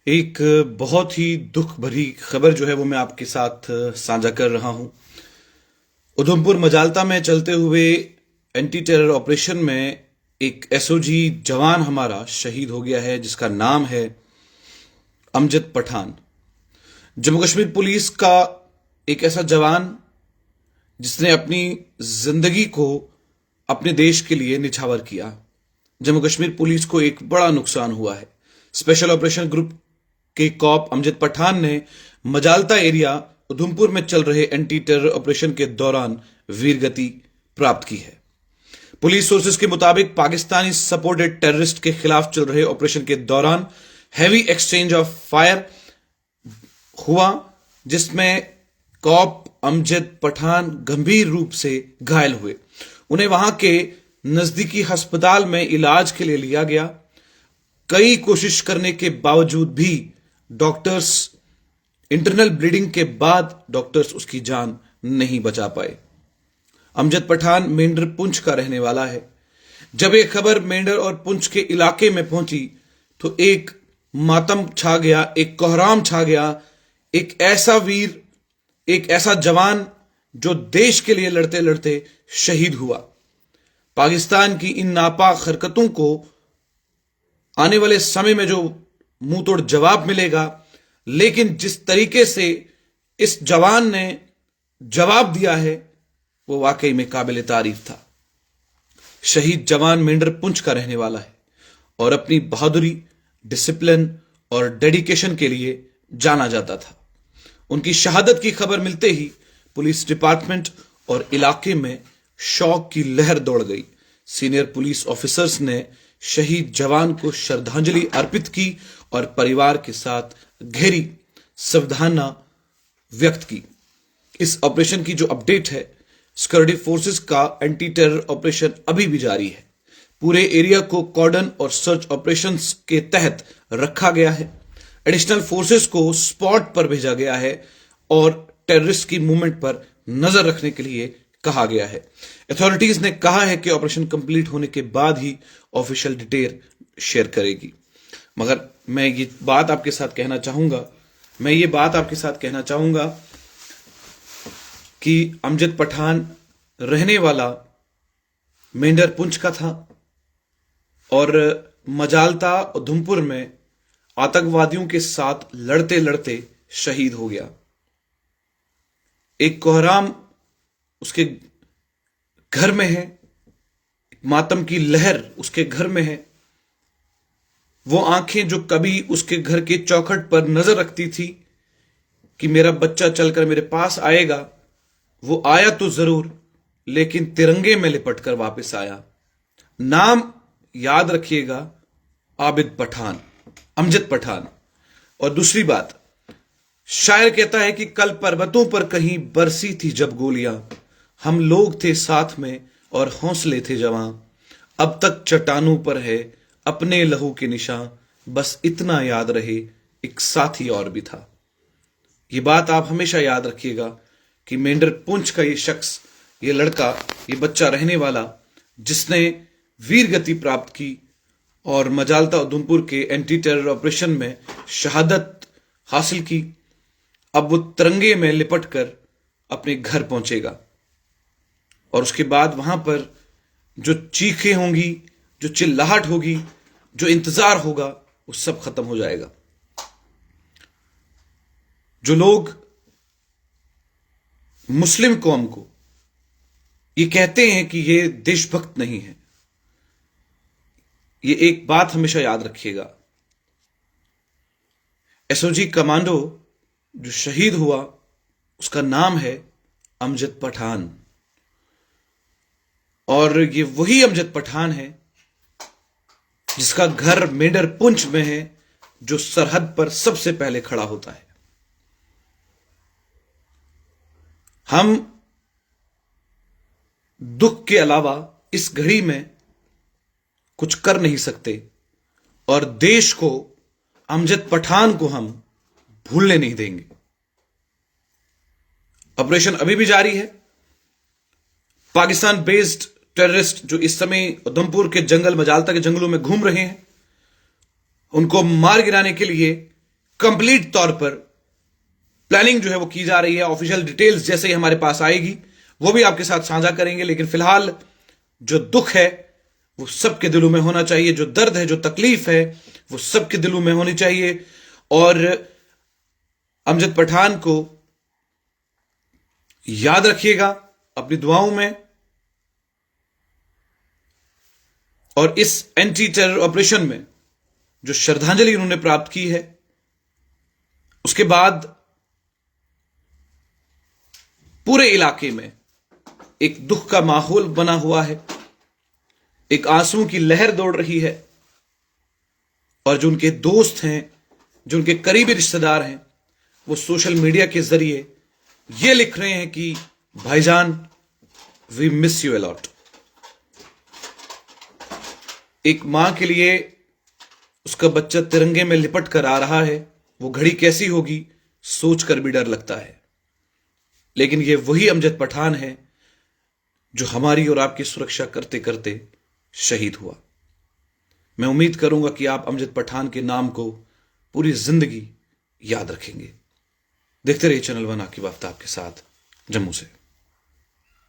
एक बहुत ही दुख भरी खबर जो है वो मैं आपके साथ साझा कर रहा हूं। उधमपुर मजालता में चलते हुए एंटी टेरर ऑपरेशन में एक एसओजी जवान हमारा शहीद हो गया है, जिसका नाम है अमजद पठान। जम्मू कश्मीर पुलिस का एक ऐसा जवान जिसने अपनी जिंदगी को अपने देश के लिए निछावर किया। जम्मू कश्मीर पुलिस को एक बड़ा नुकसान हुआ है। स्पेशल ऑपरेशन ग्रुप के कॉप अमजद पठान ने मजालता एरिया उधमपुर में चल रहे एंटी टेरर ऑपरेशन के दौरान वीरगति प्राप्त की है। पुलिस सोर्सेज के मुताबिक पाकिस्तानी सपोर्टेड टेररिस्ट के खिलाफ चल रहे ऑपरेशन के दौरान हैवी एक्सचेंज ऑफ फायर हुआ, जिसमें कॉप अमजद पठान गंभीर रूप से घायल हुए। उन्हें वहां के नजदीकी अस्पताल में इलाज के लिए लिया गया। कई कोशिश करने के बावजूद भी डॉक्टर्स इंटरनल ब्लीडिंग के बाद डॉक्टर्स उसकी जान नहीं बचा पाए। अमजद पठान मेंढर पुंछ का रहने वाला है। जब यह खबर मेंढर और पुंछ के इलाके में पहुंची तो एक मातम छा गया, एक कोहराम छा गया। एक ऐसा वीर, एक ऐसा जवान जो देश के लिए लड़ते लड़ते शहीद हुआ। पाकिस्तान की इन नापाक हरकतों को आने वाले समय में जो मुंह तोड़ जवाब मिलेगा, लेकिन जिस तरीके से इस जवान ने जवाब दिया है वो वाकई में काबिल तारीफ था। शहीद जवान मेंढर पुंछ का रहने वाला है और अपनी बहादुरी, डिसिप्लिन और डेडिकेशन के लिए जाना जाता था। उनकी शहादत की खबर मिलते ही पुलिस डिपार्टमेंट और इलाके में शौक की लहर दौड़ गई। सीनियर पुलिस ऑफिसर्स ने शहीद जवान को श्रद्धांजलि अर्पित की और परिवार के साथ गहरी संवेदना व्यक्त की। इस ऑपरेशन की जो अपडेट है, सिक्योरिटी फोर्सेस का एंटी टेरर ऑपरेशन अभी भी जारी है। पूरे एरिया को कॉर्डन और सर्च ऑपरेशंस के तहत रखा गया है। एडिशनल फोर्सेस को स्पॉट पर भेजा गया है और टेररिस्ट की मूवमेंट पर नजर रखने के लिए कहा गया है। अथॉरिटीज ने कहा है कि ऑपरेशन कंप्लीट होने के बाद ही ऑफिशियल डिटेल शेयर करेगी। मगर मैं ये बात आपके साथ कहना चाहूंगा कि अमजद पठान रहने वाला मेंढर पुंछ का था और मजालता उधमपुर में आतंकवादियों के साथ लड़ते लड़ते शहीद हो गया। एक कोहराम उसके घर में है, मातम की लहर उसके घर में है। वो आंखें जो कभी उसके घर के चौखट पर नजर रखती थी कि मेरा बच्चा चलकर मेरे पास आएगा, वो आया तो जरूर, लेकिन तिरंगे में लिपटकर वापस आया। नाम याद रखिएगा, आबिद पठान, अमजद पठान। और दूसरी बात, शायर कहता है कि कल पर्वतों पर कहीं बरसी थी जब गोलियां, हम लोग थे साथ में और हौसले थे जवां। अब तक चट्टानों पर है अपने लहू के निशान, बस इतना याद रहे एक साथी और भी था। ये बात आप हमेशा याद रखिएगा कि मेंढर पुंछ का ये शख्स, ये लड़का, ये बच्चा रहने वाला जिसने वीर गति प्राप्त की और मजालता उधमपुर के एंटी टेरर ऑपरेशन में शहादत हासिल की, अब वो तिरंगे में लिपट कर अपने घर पहुंचेगा। और उसके बाद वहां पर जो चीखें होंगी, जो चिल्लाहट होगी, जो इंतजार होगा, वो सब खत्म हो जाएगा। जो लोग मुस्लिम कौम को ये कहते हैं कि ये देशभक्त नहीं है, ये एक बात हमेशा याद रखिएगा, एसओजी कमांडो जो शहीद हुआ उसका नाम है अमजद पठान। और ये वही अमजद पठान है जिसका घर मेंढर पुंछ में है, जो सरहद पर सबसे पहले खड़ा होता है। हम दुख के अलावा इस घड़ी में कुछ कर नहीं सकते और देश को, अमजद पठान को हम भूलने नहीं देंगे। ऑपरेशन अभी भी जारी है। पाकिस्तान बेस्ड टेररिस्ट जो इस समय उधमपुर के जंगल, मजालता के जंगलों में घूम रहे हैं, उनको मार गिराने के लिए कंप्लीट तौर पर प्लानिंग जो है वो की जा रही है। ऑफिशियल डिटेल्स जैसे ही हमारे पास आएगी वो भी आपके साथ साझा करेंगे, लेकिन फिलहाल जो दुख है वो सबके दिलों में होना चाहिए, जो दर्द है, जो तकलीफ है वो सबके दिलों में होनी चाहिए। और अमजद पठान को याद रखिएगा अपनी दुआओं में, और इस एंटी टेरर ऑपरेशन में जो श्रद्धांजलि उन्होंने प्राप्त की है उसके बाद पूरे इलाके में एक दुख का माहौल बना हुआ है, एक आंसू की लहर दौड़ रही है। और जो उनके दोस्त हैं, जो उनके करीबी रिश्तेदार हैं, वो सोशल मीडिया के जरिए ये लिख रहे हैं कि भाईजान वी मिस यू अलॉट। एक मां के लिए उसका बच्चा तिरंगे में लिपट कर आ रहा है, वो घड़ी कैसी होगी सोचकर भी डर लगता है। लेकिन ये वही अमजद पठान है जो हमारी और आपकी सुरक्षा करते करते शहीद हुआ। मैं उम्मीद करूंगा कि आप अमजद पठान के नाम को पूरी जिंदगी याद रखेंगे। देखते रहिए चैनल वन, आपकी वाफ्ता आपके साथ, जम्मू से।